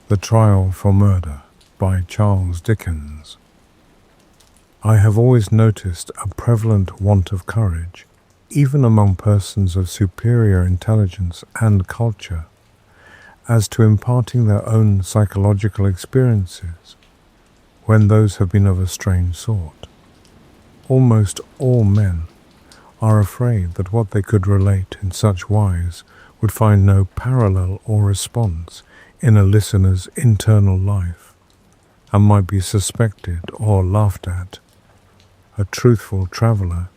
The Trial for Murder by Charles Dickens. I have always noticed a prevalent want of courage, even among persons of superior intelligence and culture, as to imparting their own psychological experiences when those have been of a strange sort. Almost all men are afraid that what they could relate in such wise would find no parallel or response in a listener's internal life, and might be suspected or laughed at. A truthful traveller,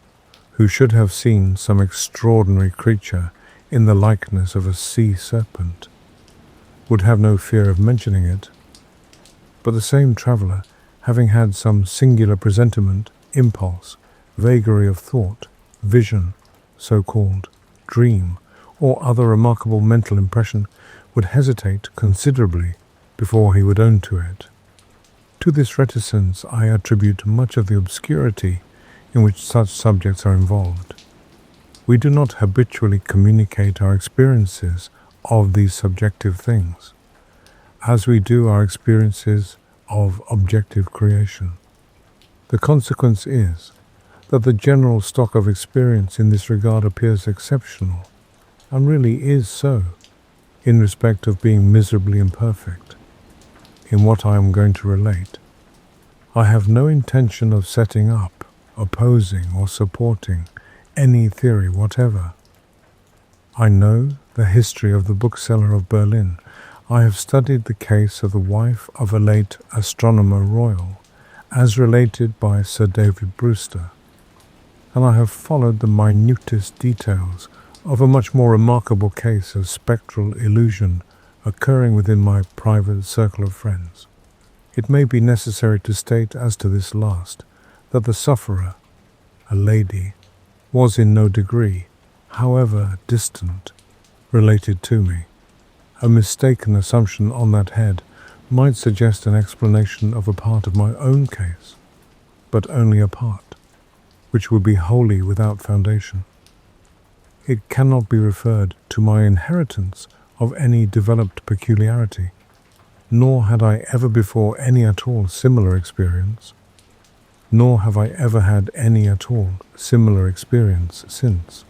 who should have seen some extraordinary creature in the likeness of a sea serpent, would have no fear of mentioning it. But the same traveller, having had some singular presentiment, impulse, vagary of thought, vision, so-called dream, or other remarkable mental impression, would hesitate considerably before he would own to it. To this reticence I attribute much of the obscurity in which such subjects are involved. We do not habitually communicate our experiences of these subjective things, as we do our experiences of objective creation. The consequence is that the general stock of experience in this regard appears exceptional, and really is so, in respect of being miserably imperfect. In what I am going to relate, I have no intention of setting up, opposing, or supporting any theory whatever. I know the history of the bookseller of Berlin. I have studied the case of the wife of a late astronomer royal, as related by Sir David Brewster, and I have followed the minutest details of a much more remarkable case of spectral illusion occurring within my private circle of friends. It may be necessary to state as to this last, that the sufferer, a lady, was in no degree, however distant, related to me. A mistaken assumption on that head might suggest an explanation of a part of my own case, but only a part, which would be wholly without foundation. It cannot be referred to my inheritance of any developed peculiarity, nor had I ever before any at all similar experience, nor have I ever had any at all similar experience since.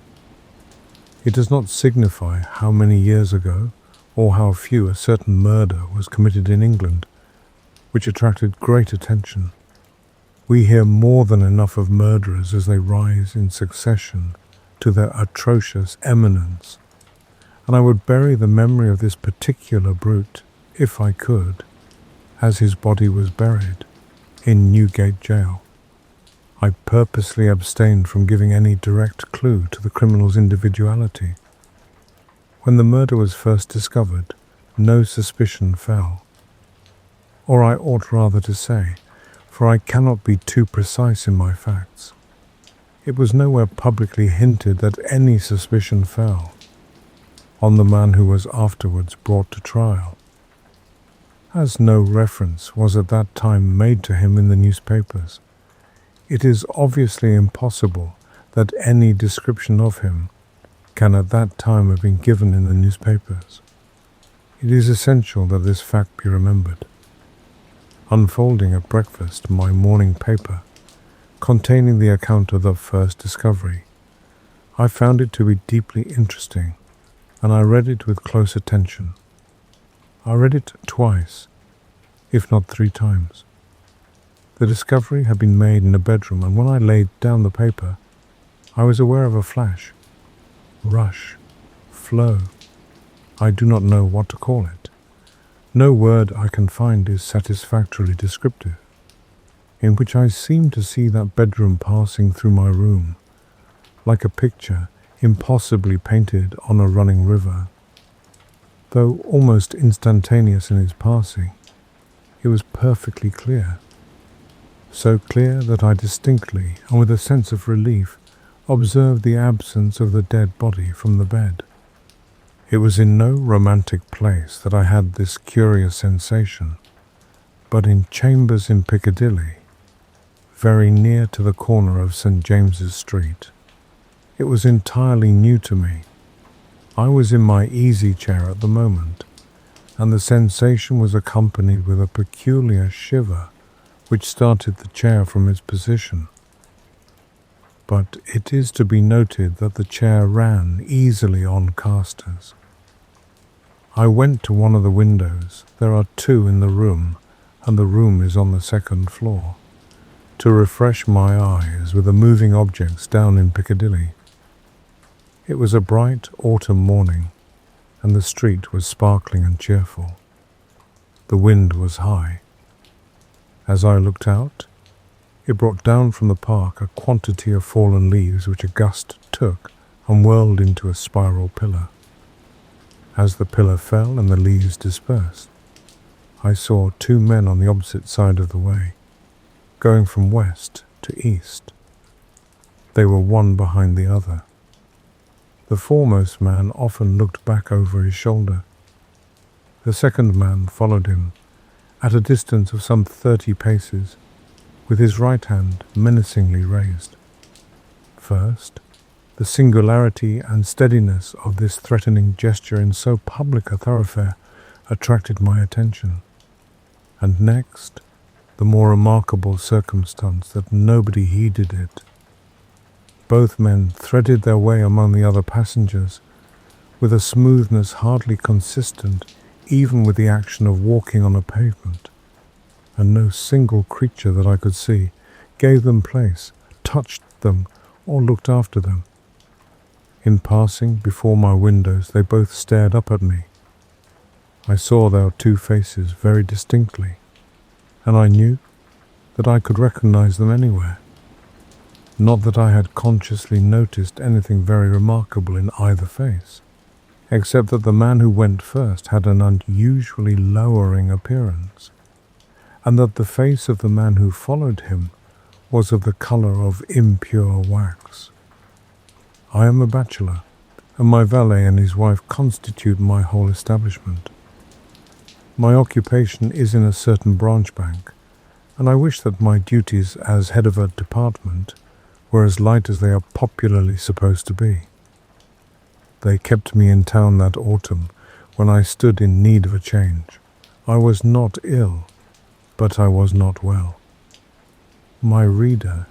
It does not signify how many years ago, or how few, a certain murder was committed in England, which attracted great attention. We hear more than enough of murderers as they rise in succession to their atrocious eminence, and I would bury the memory of this particular brute, if I could, as his body was buried, in Newgate Jail. I purposely abstained from giving any direct clue to the criminal's individuality. When the murder was first discovered, no suspicion fell. Or I ought rather to say, for I cannot be too precise in my facts, it was nowhere publicly hinted that any suspicion fell on the man who was afterwards brought to trial, as no reference was at that time made to him in the newspapers. It is obviously impossible that any description of him can at that time have been given in the newspapers. It is essential that this fact be remembered. Unfolding at breakfast my morning paper, containing the account of the first discovery, I found it to be deeply interesting, and I read it with close attention. I read it twice, if not 3 times. The discovery had been made in a bedroom, and when I laid down the paper, I was aware of a flash, rush, flow. I do not know what to call it. No word I can find is satisfactorily descriptive, in which I seemed to see that bedroom passing through my room, like a picture impossibly painted on a running river. Though almost instantaneous in its passing, it was perfectly clear. So clear that I distinctly, and with a sense of relief, observed the absence of the dead body from the bed. It was in no romantic place that I had this curious sensation, but in chambers in Piccadilly, very near to the corner of St. James's Street. It was entirely new to me. I was in my easy chair at the moment, and the sensation was accompanied with a peculiar shiver which started the chair from its position. But it is to be noted that the chair ran easily on casters. I went to one of the windows, there are two in the room, and the room is on the second floor, to refresh my eyes with the moving objects down in Piccadilly. It was a bright autumn morning, and the street was sparkling and cheerful. The wind was high. As I looked out, it brought down from the park a quantity of fallen leaves which a gust took and whirled into a spiral pillar. As the pillar fell and the leaves dispersed, I saw two men on the opposite side of the way, going from west to east. They were one behind the other. The foremost man often looked back over his shoulder. The second man followed him at a distance of some 30 paces, with his right hand menacingly raised. First, the singularity and steadiness of this threatening gesture in so public a thoroughfare attracted my attention, and next, the more remarkable circumstance that nobody heeded it. Both men threaded their way among the other passengers with a smoothness hardly consistent even with the action of walking on a pavement, and no single creature that I could see gave them place, touched them, or looked after them. In passing before my windows, they both stared up at me. I saw their two faces very distinctly, and I knew that I could recognize them anywhere. Not that I had consciously noticed anything very remarkable in either face, except that the man who went first had an unusually lowering appearance, and that the face of the man who followed him was of the color of impure wax. I am a bachelor, and my valet and his wife constitute my whole establishment. My occupation is in a certain branch bank, and I wish that my duties as head of a department were as light as they are popularly supposed to be. They kept me in town that autumn when I stood in need of a change. I was not ill, but I was not well. My reader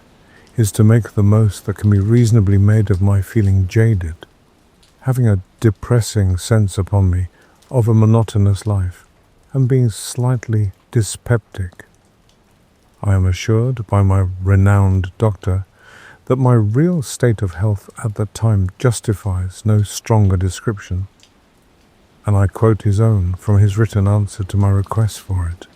is to make the most that can be reasonably made of my feeling jaded, having a depressing sense upon me of a monotonous life, and being slightly dyspeptic. I am assured by my renowned doctor that my real state of health at that time justifies no stronger description, and I quote his own from his written answer to my request for it.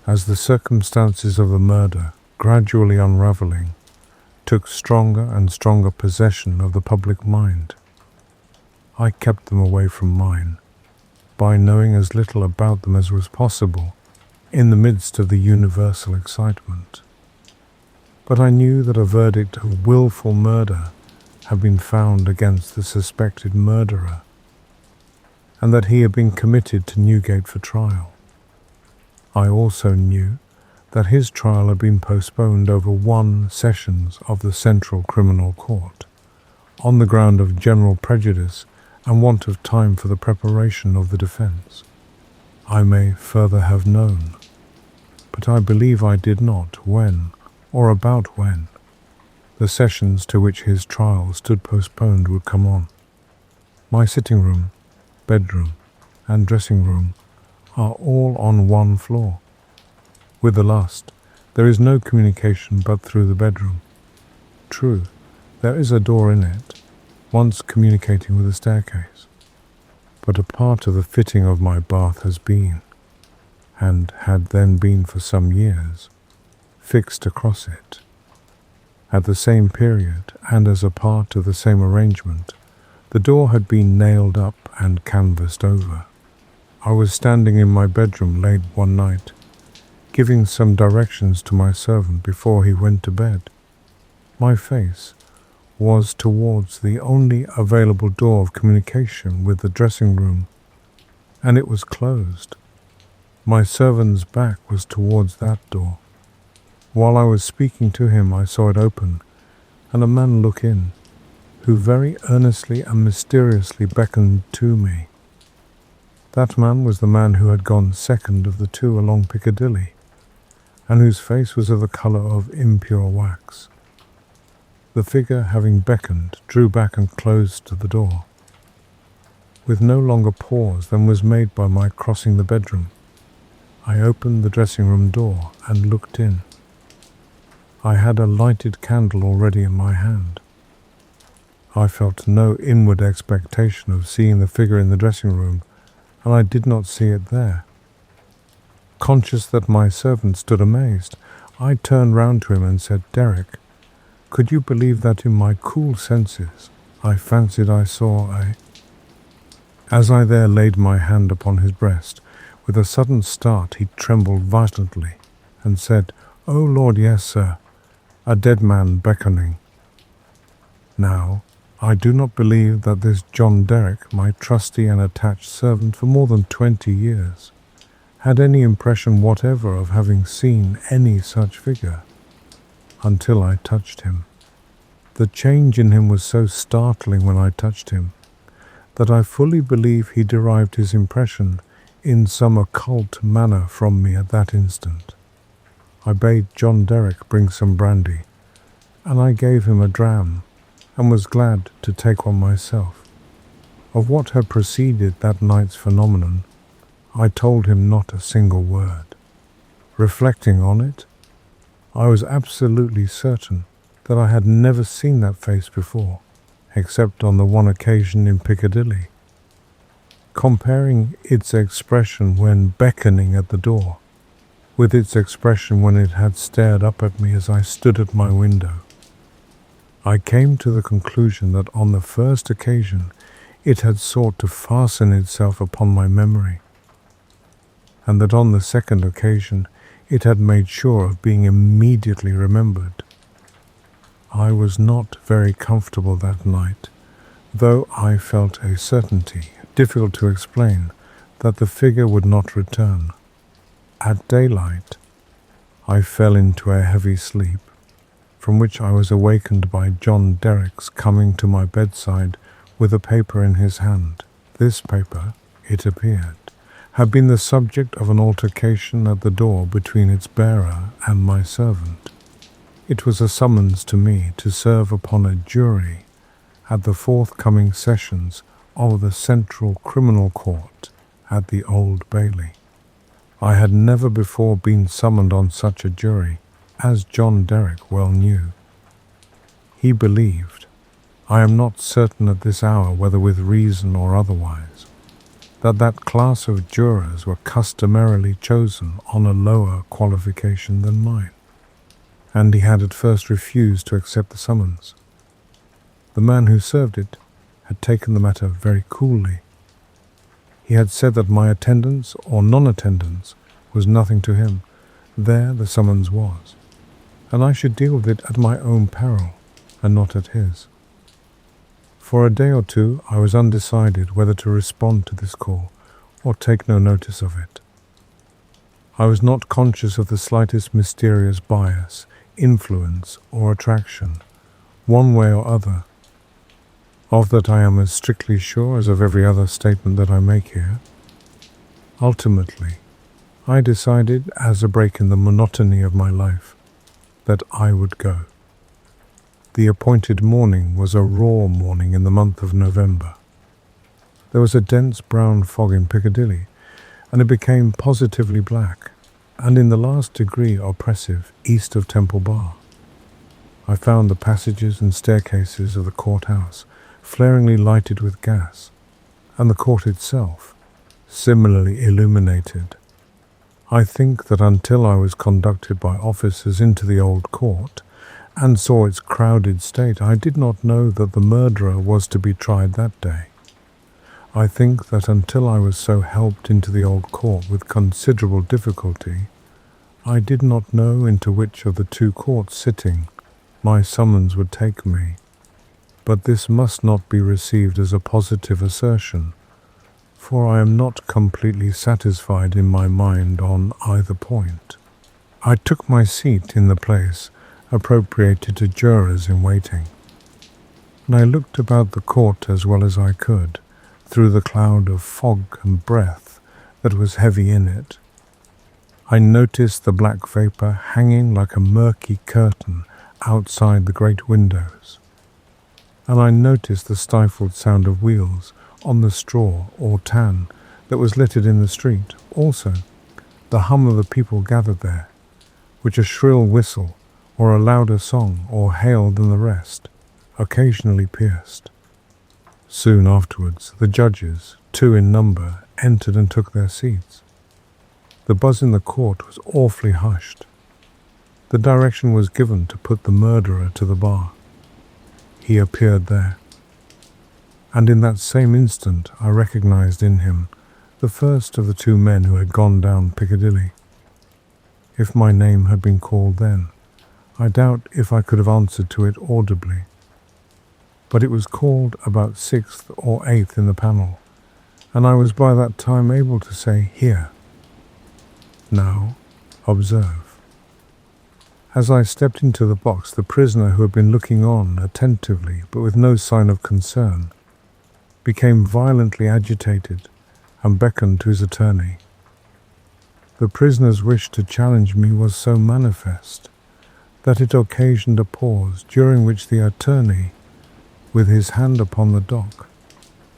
As the circumstances of the murder, gradually unraveling, took stronger and stronger possession of the public mind, I kept them away from mine, by knowing as little about them as was possible in the midst of the universal excitement. But I knew that a verdict of willful murder had been found against the suspected murderer, and that he had been committed to Newgate for trial. I also knew that his trial had been postponed over 1 sessions of the Central Criminal Court, on the ground of general prejudice and want of time for the preparation of the defence. I may further have known, but I believe I did not when, or about when, the sessions to which his trial stood postponed would come on. My sitting room, bedroom, and dressing room are all on one floor. With the last, there is no communication but through the bedroom. True, there is a door in it, once communicating with a staircase, but a part of the fitting of my bath has been, and had then been for some years, fixed across it. At the same period, and as a part of the same arrangement, the door had been nailed up and canvassed over. I was standing in my bedroom late one night, giving some directions to my servant before he went to bed. My face was towards the only available door of communication with the dressing room, and it was closed. My servant's back was towards that door. While I was speaking to him, I saw it open, and a man look in, who very earnestly and mysteriously beckoned to me. That man was the man who had gone second of the two along Piccadilly, and whose face was of the colour of impure wax. The figure, having beckoned, drew back and closed the door, with no longer pause than was made by my crossing the bedroom. I opened the dressing-room door and looked in. I had a lighted candle already in my hand. I felt no inward expectation of seeing the figure in the dressing-room, and I did not see it there. Conscious that my servant stood amazed, I turned round to him and said, "Derek, could you believe that in my cool senses I fancied I saw a—" As I there laid my hand upon his breast, with a sudden start he trembled violently, and said, "Oh Lord, yes, sir, a dead man beckoning." Now, I do not believe that this John Derrick, my trusty and attached servant for more than 20 years, had any impression whatever of having seen any such figure, until I touched him. The change in him was so startling when I touched him, that I fully believe he derived his impression in some occult manner from me at that instant. I bade John Derrick bring some brandy, and I gave him a dram, and was glad to take one myself. Of what had preceded that night's phenomenon, I told him not a single word. Reflecting on it, I was absolutely certain that I had never seen that face before, except on the one occasion in Piccadilly. Comparing its expression when beckoning at the door, with its expression when it had stared up at me as I stood at my window, I came to the conclusion that on the first occasion it had sought to fasten itself upon my memory, and that on the second occasion it had made sure of being immediately remembered. I was not very comfortable that night, though I felt a certainty, difficult to explain, that the figure would not return. At daylight, I fell into a heavy sleep, from which I was awakened by John Derrick's coming to my bedside with a paper in his hand. This paper, it appeared, had been the subject of an altercation at the door between its bearer and my servant. It was a summons to me to serve upon a jury at the forthcoming sessions of the Central Criminal Court at the Old Bailey. I had never before been summoned on such a jury, as John Derrick well knew. He believed, I am not certain at this hour whether with reason or otherwise, that class of jurors were customarily chosen on a lower qualification than mine, and he had at first refused to accept the summons. The man who served it had taken the matter very coolly. He had said that my attendance or non-attendance was nothing to him. There the summons was, and I should deal with it at my own peril, and not at his. For a day or two I was undecided whether to respond to this call or take no notice of it. I was not conscious of the slightest mysterious bias, influence, or attraction, one way or other. Of that I am as strictly sure as of every other statement that I make here. Ultimately, I decided, as a break in the monotony of my life, that I would go. The appointed morning was a raw morning in the month of November. There was a dense brown fog in Piccadilly, and it became positively black, and in the last degree oppressive east of Temple Bar. I found the passages and staircases of the courthouse flaringly lighted with gas, and the court itself similarly illuminated. I think that until I was conducted by officers into the old court, and saw its crowded state, I did not know that the murderer was to be tried that day. I think that until I was so helped into the old court with considerable difficulty, I did not know into which of the two courts sitting my summons would take me. But this must not be received as a positive assertion, for I am not completely satisfied in my mind on either point. I took my seat in the place appropriated to jurors in waiting, and I looked about the court as well as I could, through the cloud of fog and breath that was heavy in it. I noticed the black vapour hanging like a murky curtain outside the great windows, and I noticed the stifled sound of wheels on the straw or tan that was littered in the street, also the hum of the people gathered there, which a shrill whistle or a louder song or hail than the rest occasionally pierced. Soon afterwards the judges, 2 in number, entered and took their seats. The buzz in the court was awfully hushed. The direction was given to put the murderer to the bar. He appeared there, and in that same instant I recognized in him the first of the 2 men who had gone down Piccadilly. If my name had been called then, I doubt if I could have answered to it audibly. But it was called about 6th or 8th in the panel, and I was by that time able to say, "Here." Now, observe. As I stepped into the box, the prisoner, who had been looking on attentively but with no sign of concern, became violently agitated and beckoned to his attorney. The prisoner's wish to challenge me was so manifest that it occasioned a pause, during which the attorney, with his hand upon the dock,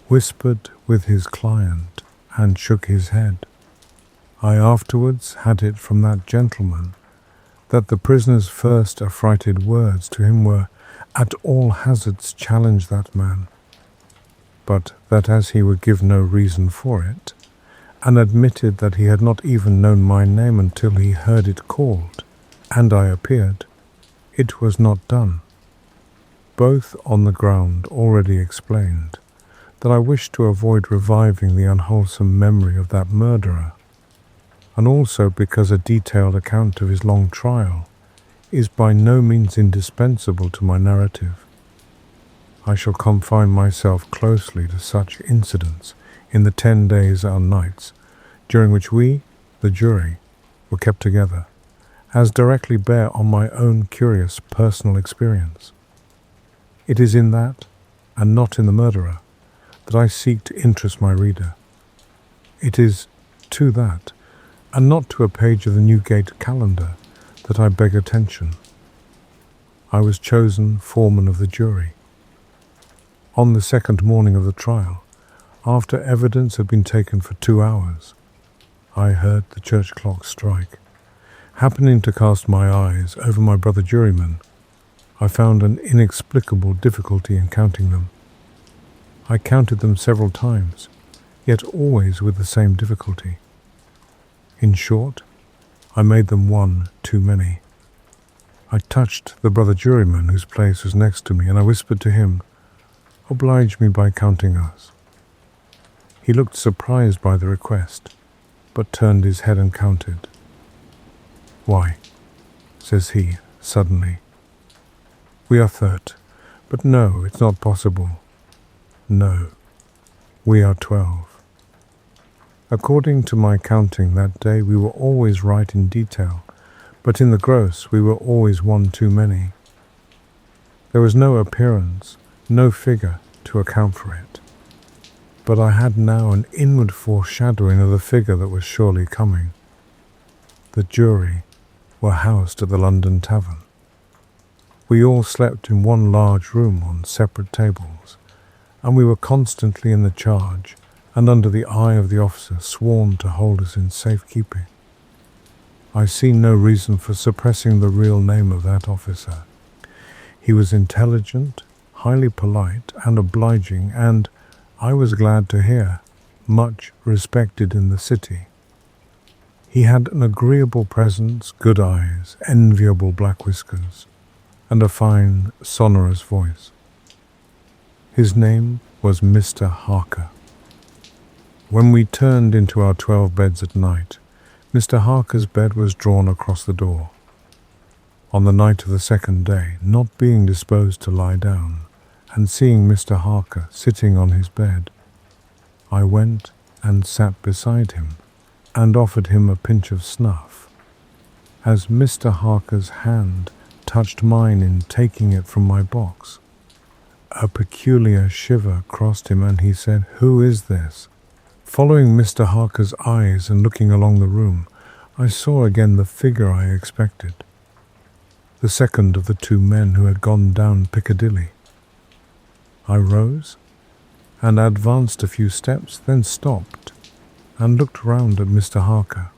whispered with his client and shook his head. I afterwards had it from that gentleman that the prisoner's first affrighted words to him were, "At all hazards challenge that man," but that as he would give no reason for it, and admitted that he had not even known my name until he heard it called, and I appeared, it was not done, both on the ground already explained, that I wished to avoid reviving the unwholesome memory of that murderer, and also because a detailed account of his long trial is by no means indispensable to my narrative. I shall confine myself closely to such incidents in the 10 days and nights during which we, the jury, were kept together, as directly bear on my own curious personal experience. It is in that, and not in the murderer, that I seek to interest my reader. It is to that, and not to a page of the Newgate calendar, that I beg attention. I was chosen foreman of the jury. On the 2nd morning of the trial, after evidence had been taken for 2 hours, I heard the church clock strike. Happening to cast my eyes over my brother jurymen, I found an inexplicable difficulty in counting them. I counted them several times, yet always with the same difficulty. In short, I made them 1 too many. I touched the brother juryman whose place was next to me, and I whispered to him, "Oblige me by counting us." He looked surprised by the request, but turned his head and counted. "Why," says he, suddenly, "we are 30, but no, it's not possible. No, we are 12. According to my counting that day, we were always right in detail, but in the gross we were always 1 too many. There was no appearance, no figure to account for it. But I had now an inward foreshadowing of the figure that was surely coming. The jury were housed at the London Tavern. We all slept in one large room on separate tables, and we were constantly in the charge and under the eye of the officer sworn to hold us in safe keeping. I see no reason for suppressing the real name of that officer. He was intelligent, highly polite and obliging, and, I was glad to hear, much respected in the city. He had an agreeable presence, good eyes, enviable black whiskers, and a fine, sonorous voice. His name was Mr. Harker. When we turned into our 12 beds at night, Mr. Harker's bed was drawn across the door. On the night of the 2nd day, not being disposed to lie down, and seeing Mr. Harker sitting on his bed, I went and sat beside him, and offered him a pinch of snuff. As Mr. Harker's hand touched mine in taking it from my box, A peculiar shiver crossed him, and he said, "Who is this?" Following Mr. Harker's eyes and looking along the room, I saw again the figure I expected, the second of the two men who had gone down Piccadilly. I rose and advanced a few steps, then stopped and looked round at Mr. Harker.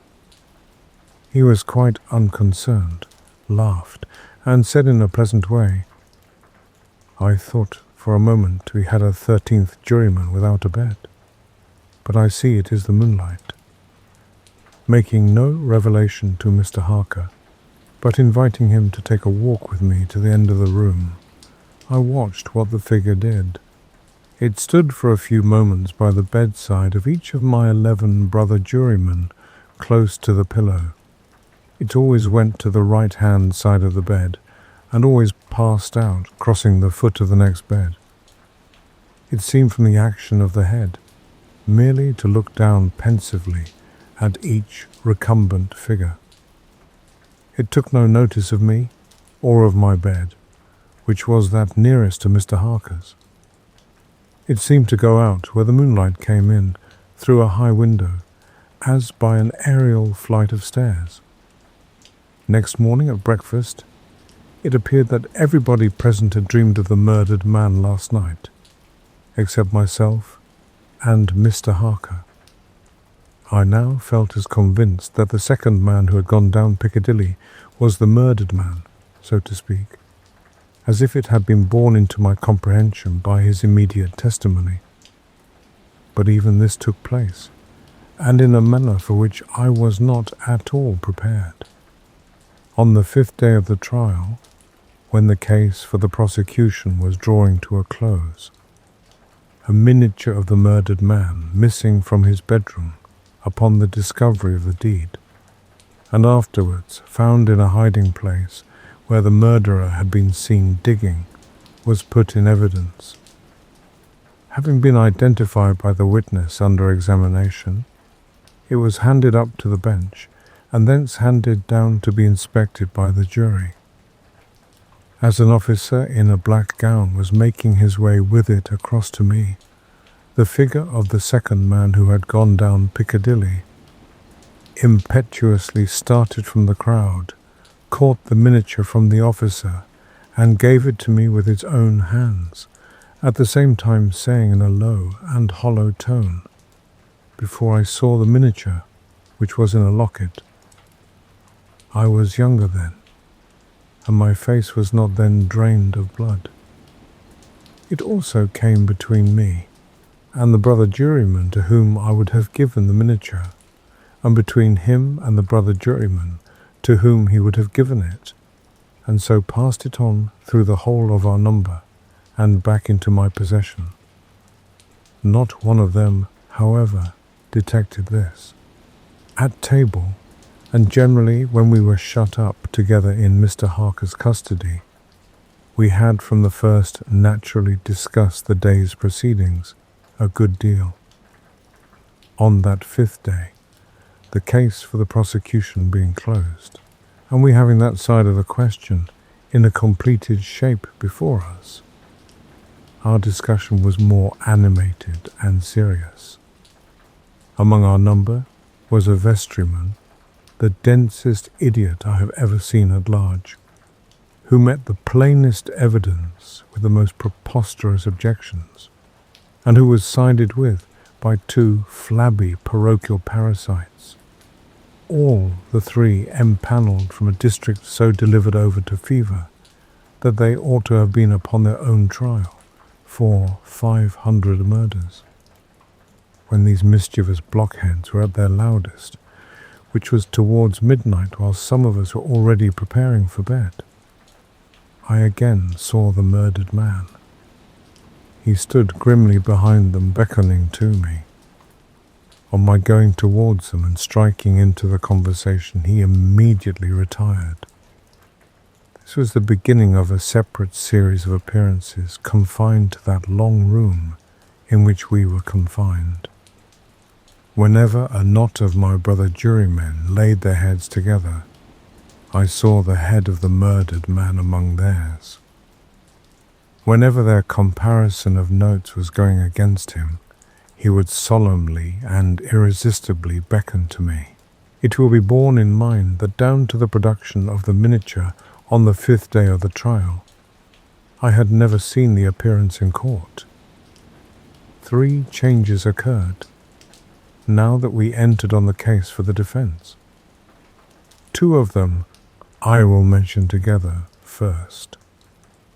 He was quite unconcerned, laughed, and said in a pleasant way, "I thought for a moment we had a 13th juryman without a bed, but I see it is the moonlight." Making no revelation to Mr. Harker, but inviting him to take a walk with me to the end of the room, I watched what the figure did. It stood for a few moments by the bedside of each of my 11 brother jurymen, close to the pillow. It always went to the right-hand side of the bed, and always passed out, crossing the foot of the next bed. It seemed from the action of the head, merely to look down pensively at each recumbent figure. It took no notice of me, or of my bed, which was that nearest to Mr. Harker's. It seemed to go out where the moonlight came in through a high window, as by an aerial flight of stairs. Next morning at breakfast, it appeared that everybody present had dreamed of the murdered man last night, except myself and Mr. Harker. I now felt as convinced that the second man who had gone down Piccadilly was the murdered man, so to speak, as if it had been borne into my comprehension by his immediate testimony. But even this took place, and in a manner for which I was not at all prepared. On the 5th day of the trial, when the case for the prosecution was drawing to a close, a miniature of the murdered man missing from his bedroom upon the discovery of the deed, and afterwards found in a hiding place where the murderer had been seen digging, was put in evidence. Having been identified by the witness under examination, it was handed up to the bench, and thence handed down to be inspected by the jury. As an officer in a black gown was making his way with it across to me, the figure of the second man who had gone down Piccadilly impetuously started from the crowd, caught the miniature from the officer, and gave it to me with its own hands, at the same time saying in a low and hollow tone, before I saw the miniature, which was in a locket, I was younger then, and my face was not then drained of blood. It also came between me and the brother juryman to whom I would have given the miniature, and between him and the brother juryman to whom he would have given it, and so passed it on through the whole of our number, and back into my possession. Not one of them, however, detected this. At table, and generally when we were shut up together in Mr. Harker's custody, we had from the first naturally discussed the day's proceedings a good deal. On that 5th day, the case for the prosecution being closed, and we having that side of the question in a completed shape before us, our discussion was more animated and serious. Among our number was a vestryman, the densest idiot I have ever seen at large, who met the plainest evidence with the most preposterous objections, and who was sided with by 2 flabby parochial parasites, all the 3 empanelled from a district so delivered over to fever that they ought to have been upon their own trial for 500 murders. When these mischievous blockheads were at their loudest, which was towards midnight while some of us were already preparing for bed, I again saw the murdered man. He stood grimly behind them, beckoning to me. On my going towards them and striking into the conversation, he immediately retired. This was the beginning of a separate series of appearances confined to that long room in which we were confined. Whenever a knot of my brother jurymen laid their heads together, I saw the head of the murdered man among theirs. Whenever their comparison of notes was going against him, he would solemnly and irresistibly beckon to me. It will be borne in mind that down to the production of the miniature on the 5th day of the trial, I had never seen the appearance in court. 3 changes occurred, now that we entered on the case for the defense. 2 of them I will mention together first.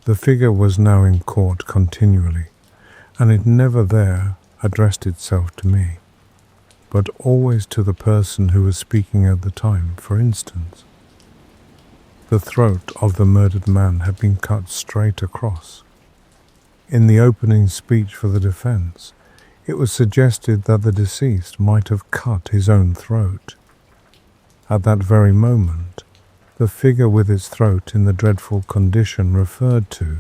The figure was now in court continually, and it never there addressed itself to me, but always to the person who was speaking at the time. For instance, the throat of the murdered man had been cut straight across. In the opening speech for the defense, it was suggested that the deceased might have cut his own throat. At that very moment, the figure with its throat in the dreadful condition referred to,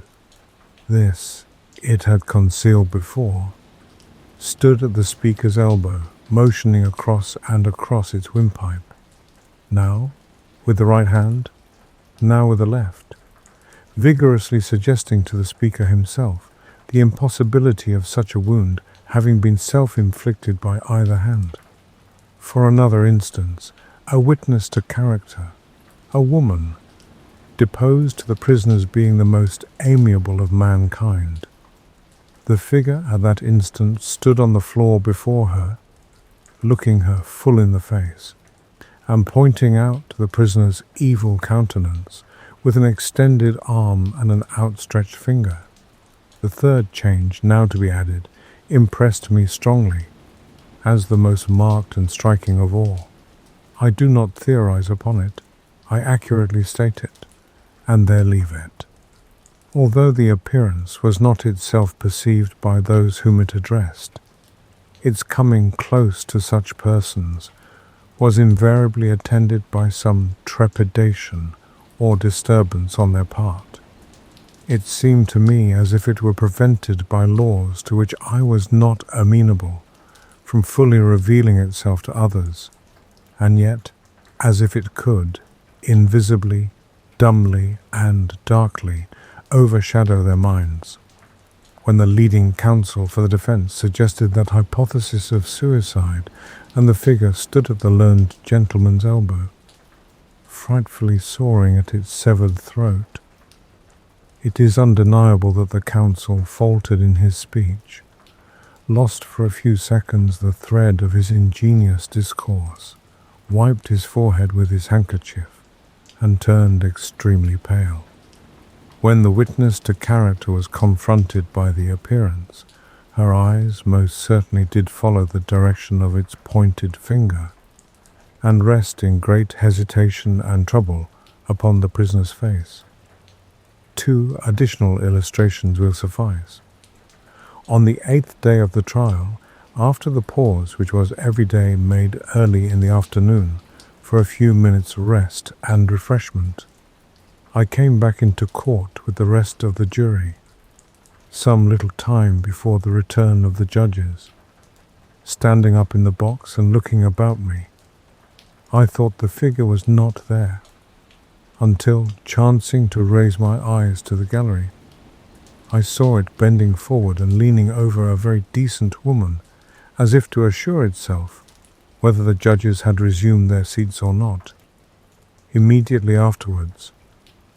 this it had concealed before, stood at the speaker's elbow, motioning across and across its windpipe, now with the right hand, now with the left, vigorously suggesting to the speaker himself the impossibility of such a wound having been self-inflicted by either hand. For another instance, a witness to character, a woman, deposed the prisoner's being the most amiable of mankind. The figure at that instant stood on the floor before her, looking her full in the face, and pointing out the prisoner's evil countenance with an extended arm and an outstretched finger. The third change, now to be added, impressed me strongly, as the most marked and striking of all. I do not theorize upon it, I accurately state it, and there leave it. Although the appearance was not itself perceived by those whom it addressed, its coming close to such persons was invariably attended by some trepidation or disturbance on their part. It seemed to me as if it were prevented by laws to which I was not amenable from fully revealing itself to others, and yet as if it could, invisibly, dumbly, and darkly, overshadow their minds. When the leading counsel for the defense suggested that hypothesis of suicide, and the figure stood at the learned gentleman's elbow, frightfully sawing at its severed throat, it is undeniable that the counsel faltered in his speech, lost for a few seconds the thread of his ingenious discourse, wiped his forehead with his handkerchief, and turned extremely pale. When the witness to character was confronted by the appearance, her eyes most certainly did follow the direction of its pointed finger, and rest in great hesitation and trouble upon the prisoner's face. 2 additional illustrations will suffice. On the 8th day of the trial, after the pause which was every day made early in the afternoon for a few minutes' rest and refreshment, I came back into court with the rest of the jury, some little time before the return of the judges. Standing up in the box and looking about me, I thought the figure was not there, until, chancing to raise my eyes to the gallery, I saw it bending forward and leaning over a very decent woman, as if to assure itself whether the judges had resumed their seats or not. Immediately afterwards,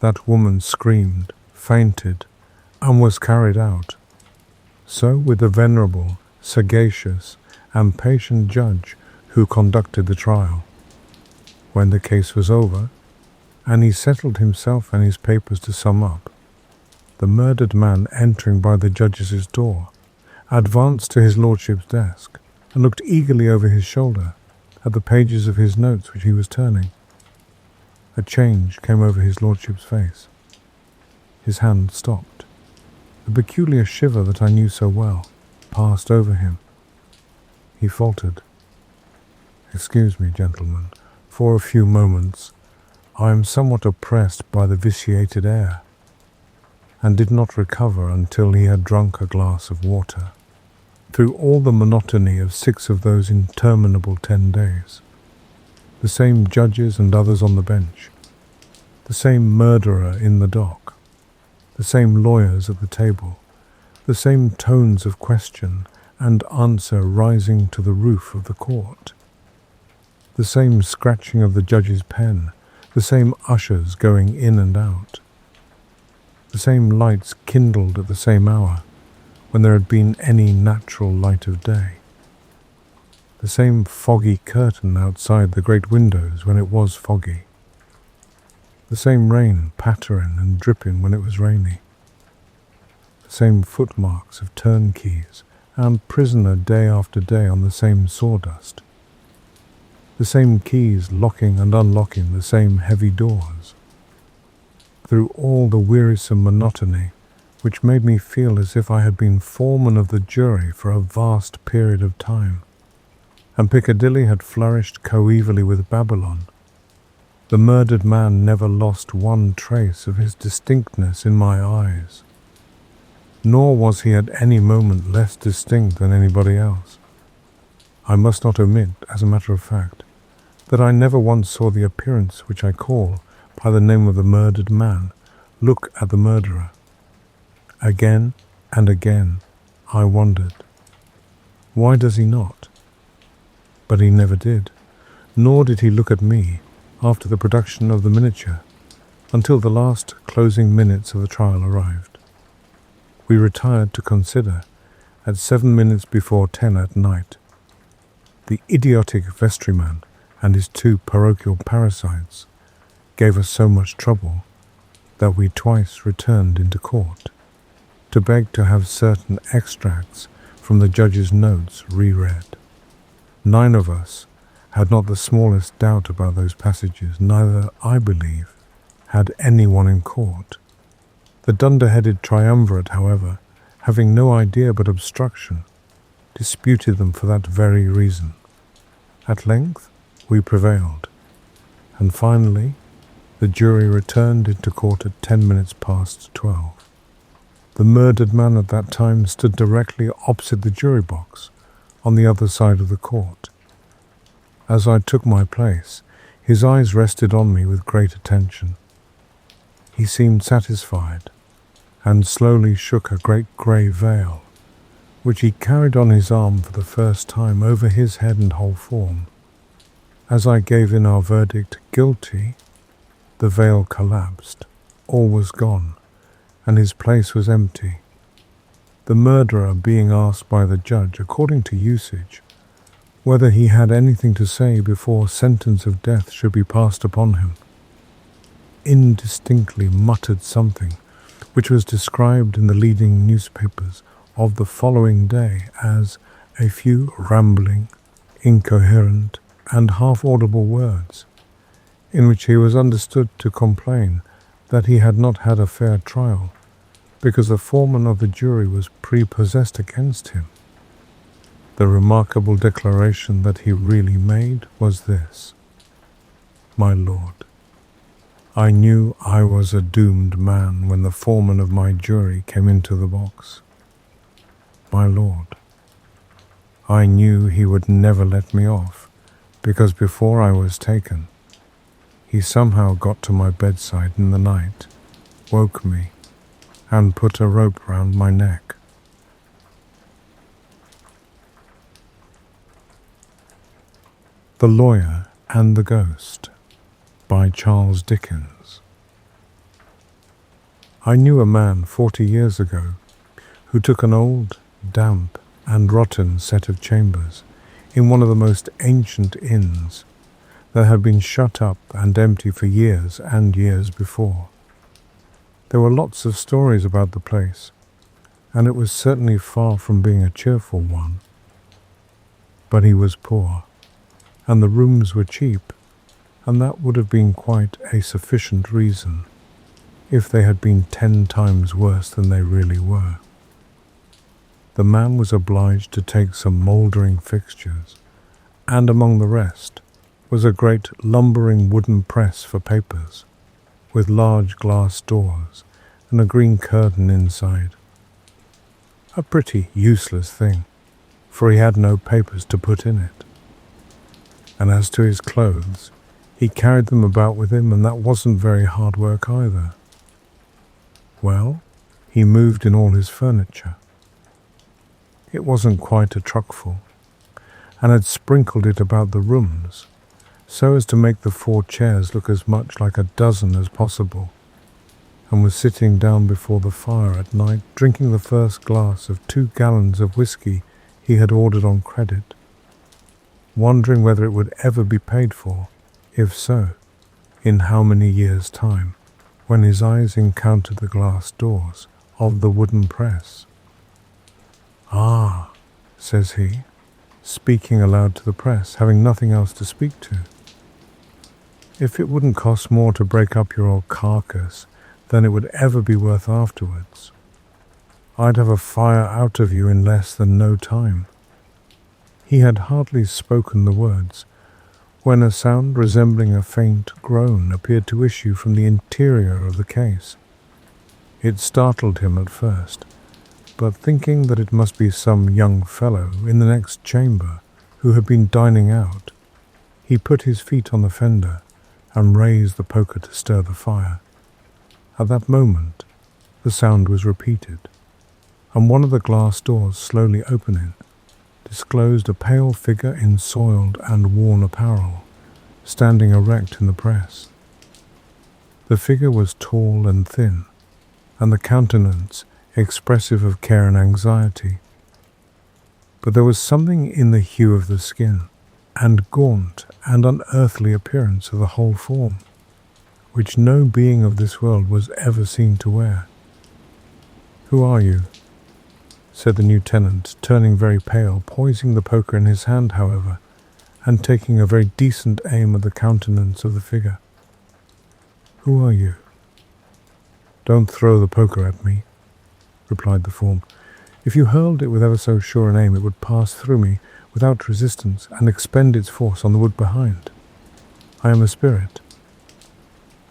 that woman screamed, fainted, and was carried out. So with the venerable, sagacious, and patient judge who conducted the trial. When the case was over, and he settled himself and his papers to sum up, the murdered man, entering by the judge's door, advanced to his lordship's desk and looked eagerly over his shoulder at the pages of his notes which he was turning. A change came over his lordship's face. His hand stopped. The peculiar shiver that I knew so well passed over him. He faltered, "Excuse me, gentlemen, for a few moments I am somewhat oppressed by the vitiated air," and did not recover until he had drunk a glass of water. Through all the monotony of 6 of those interminable 10 days, the same judges and others on the bench, the same murderer in the dock, the same lawyers at the table, the same tones of question and answer rising to the roof of the court, the same scratching of the judge's pen, the same ushers going in and out, the same lights kindled at the same hour when there had been any natural light of day, the same foggy curtain outside the great windows when it was foggy, the same rain pattering and dripping when it was rainy, the same footmarks of turnkeys and prisoner day after day on the same sawdust, the same keys locking and unlocking the same heavy doors. Through all the wearisome monotony, which made me feel as if I had been foreman of the jury for a vast period of time, and Piccadilly had flourished coevally with Babylon, the murdered man never lost one trace of his distinctness in my eyes, nor was he at any moment less distinct than anybody else. I must not omit, as a matter of fact, that I never once saw the appearance which I call by the name of the murdered man look at the murderer. Again and again I wondered, why does he not? But he never did, nor did he look at me after the production of the miniature, until the last closing minutes of the trial arrived. We retired to consider at 7 minutes before 10 at night. The idiotic vestryman and his 2 parochial parasites gave us so much trouble that we twice returned into court to beg to have certain extracts from the judge's notes reread. 9 of us had not the smallest doubt about those passages, neither, I believe, had anyone in court. The dunder-headed triumvirate, however, having no idea but obstruction, disputed them for that very reason. At length we prevailed, and finally the jury returned into court at 10 minutes past 12. The murdered man at that time stood directly opposite the jury box, on the other side of the court. As I took my place, his eyes rested on me with great attention. He seemed satisfied, and slowly shook a great grey veil, which he carried on his arm for the first time over his head and whole form. As I gave in our verdict guilty, the veil collapsed, all was gone, and his place was empty, the murderer being asked by the judge, according to usage, whether he had anything to say before sentence of death should be passed upon him. Indistinctly muttered something, which was described in the leading newspapers of the following day as a few rambling, incoherent, and half-audible words, in which he was understood to complain that he had not had a fair trial, because the foreman of the jury was prepossessed against him. The remarkable declaration that he really made was this: "My lord, I knew I was a doomed man when the foreman of my jury came into the box. My lord, I knew he would never let me off, because before I was taken, he somehow got to my bedside in the night, woke me, and put a rope round my neck." The Lawyer and the Ghost by Charles Dickens. I knew a man 40 years ago who took an old, damp, and rotten set of chambers in one of the most ancient inns that had been shut up and empty for years and years before. There were lots of stories about the place, and it was certainly far from being a cheerful one. But he was poor, and the rooms were cheap, and that would have been quite a sufficient reason if they had been 10 times worse than they really were. The man was obliged to take some mouldering fixtures, and among the rest was a great lumbering wooden press for papers, with large glass doors and a green curtain inside. A pretty useless thing, for he had no papers to put in it. And as to his clothes, he carried them about with him, and that wasn't very hard work either. Well, he moved in all his furniture. It wasn't quite a truckful, and had sprinkled it about the rooms, so as to make the 4 chairs look as much like a dozen as possible, and was sitting down before the fire at night drinking the first glass of 2 gallons of whiskey he had ordered on credit, wondering whether it would ever be paid for, if so, in how many years' time, when his eyes encountered the glass doors of the wooden press. "Ah," says he, speaking aloud to the press, having nothing else to speak to. "If it wouldn't cost more to break up your old carcass than it would ever be worth afterwards, I'd have a fire out of you in less than no time." He had hardly spoken the words when a sound resembling a faint groan appeared to issue from the interior of the case. It startled him at first, but thinking that it must be some young fellow in the next chamber who had been dining out, he put his feet on the fender and raised the poker to stir the fire. At that moment, the sound was repeated, and one of the glass doors slowly opening, disclosed a pale figure in soiled and worn apparel, standing erect in the press. The figure was tall and thin, and the countenance expressive of care and anxiety. But there was something in the hue of the skin, and gaunt and unearthly appearance of the whole form, which no being of this world was ever seen to wear. "Who are you?" said the new tenant, turning very pale, poising the poker in his hand, however, and taking a very decent aim at the countenance of the figure. "Who are you?" "Don't throw the poker at me," replied the form. "If you hurled it with ever so sure an aim, it would pass through me without resistance and expend its force on the wood behind. I am a spirit."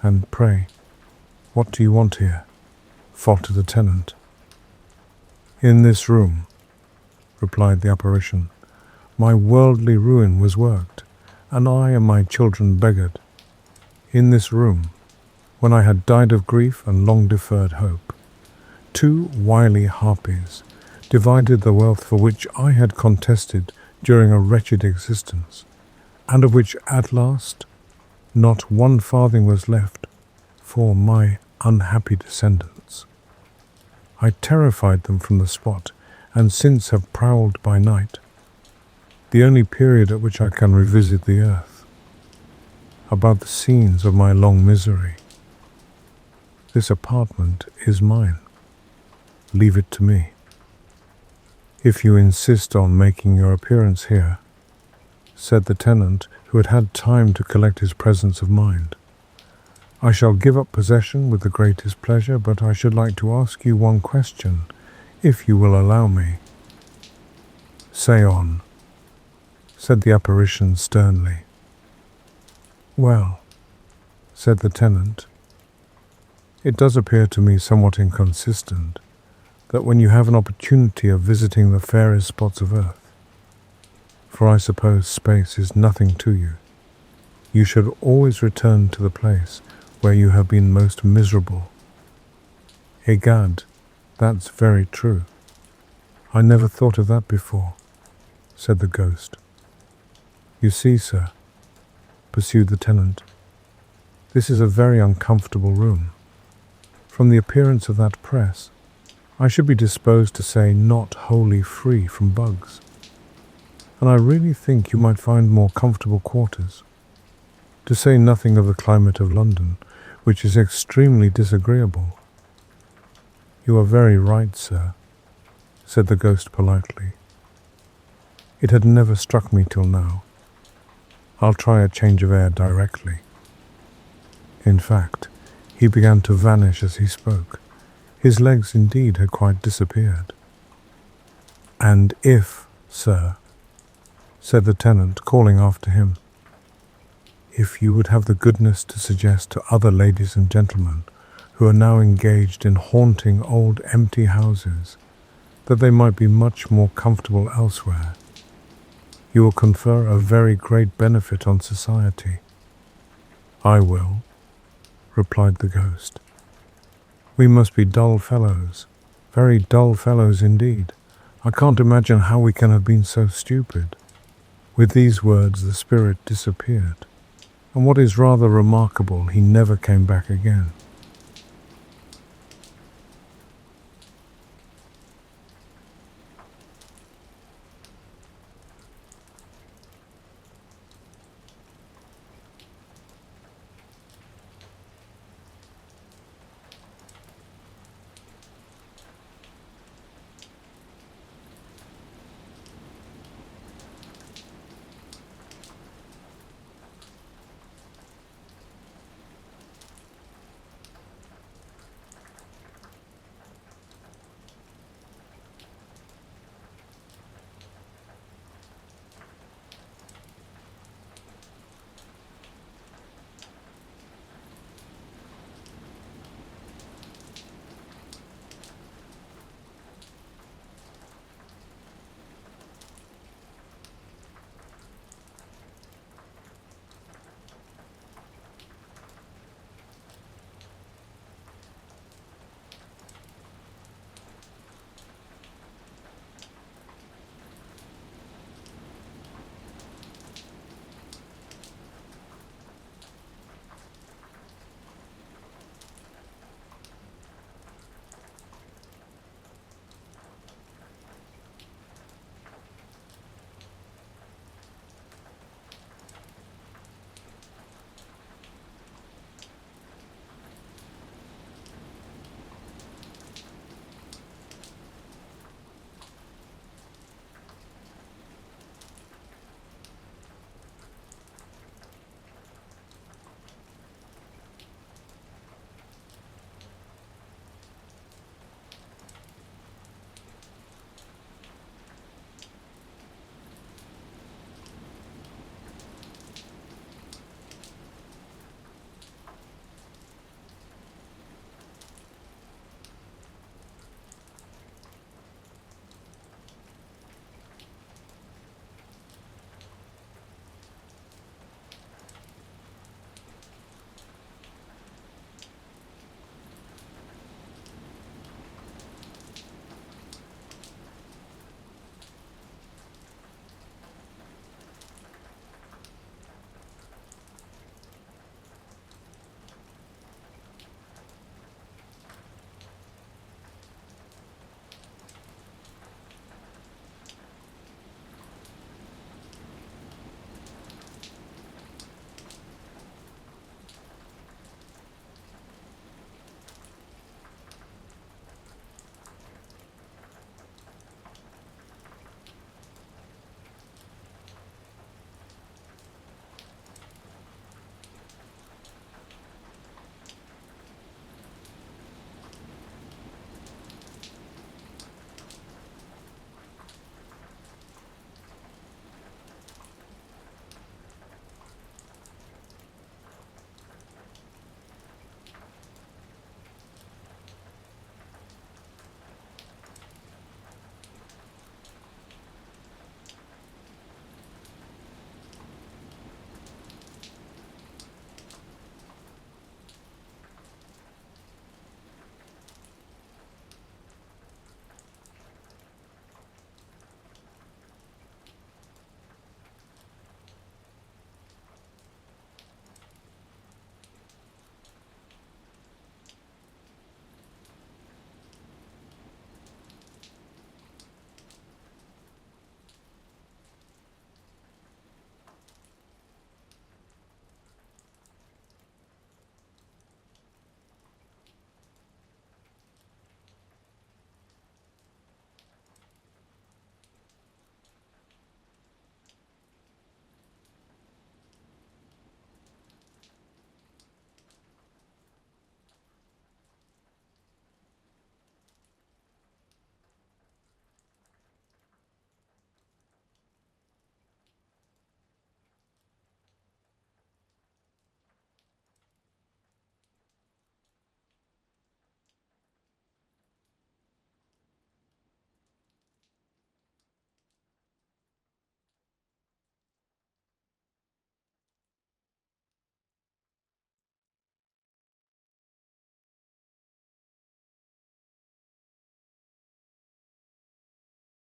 "And pray, what do you want here?" faltered the tenant. "In this room," replied the apparition, "my worldly ruin was worked, and I and my children beggared. In this room, when I had died of grief and long deferred hope, 2 wily harpies divided the wealth for which I had contested during a wretched existence, and of which at last not 1 farthing was left for my unhappy descendants. I terrified them from the spot, and since have prowled by night, the only period at which I can revisit the earth, about the scenes of my long misery. This apartment is mine. Leave it to me. If you insist on making your appearance here," said the tenant, who had had time to collect his presence of mind, "I shall give up possession with the greatest pleasure, but I should like to ask you one question, if you will allow me." "Say on," said the apparition sternly. "Well," said the tenant, "it does appear to me somewhat inconsistent that when you have an opportunity of visiting the fairest spots of earth, for I suppose space is nothing to you, you should always return to the place where you have been most miserable." "Egad, that's very true. I never thought of that before," said the ghost. "You see, sir," pursued the tenant, "this is a very uncomfortable room. From the appearance of that press, I should be disposed to say not wholly free from bugs, and I really think you might find more comfortable quarters, to say nothing of the climate of London, which is extremely disagreeable." "You are very right, sir," said the ghost politely. "It had never struck me till now. I'll try a change of air directly." In fact, he began to vanish as he spoke. His legs indeed had quite disappeared. "And if, sir," said the tenant, calling after him, "if you would have the goodness to suggest to other ladies and gentlemen who are now engaged in haunting old empty houses that they might be much more comfortable elsewhere, you will confer a very great benefit on society." "I will," replied the ghost. "We must be dull fellows, Very dull fellows indeed. I can't imagine how we can have been so stupid." With these words the spirit disappeared, and what is rather remarkable, he never came back again.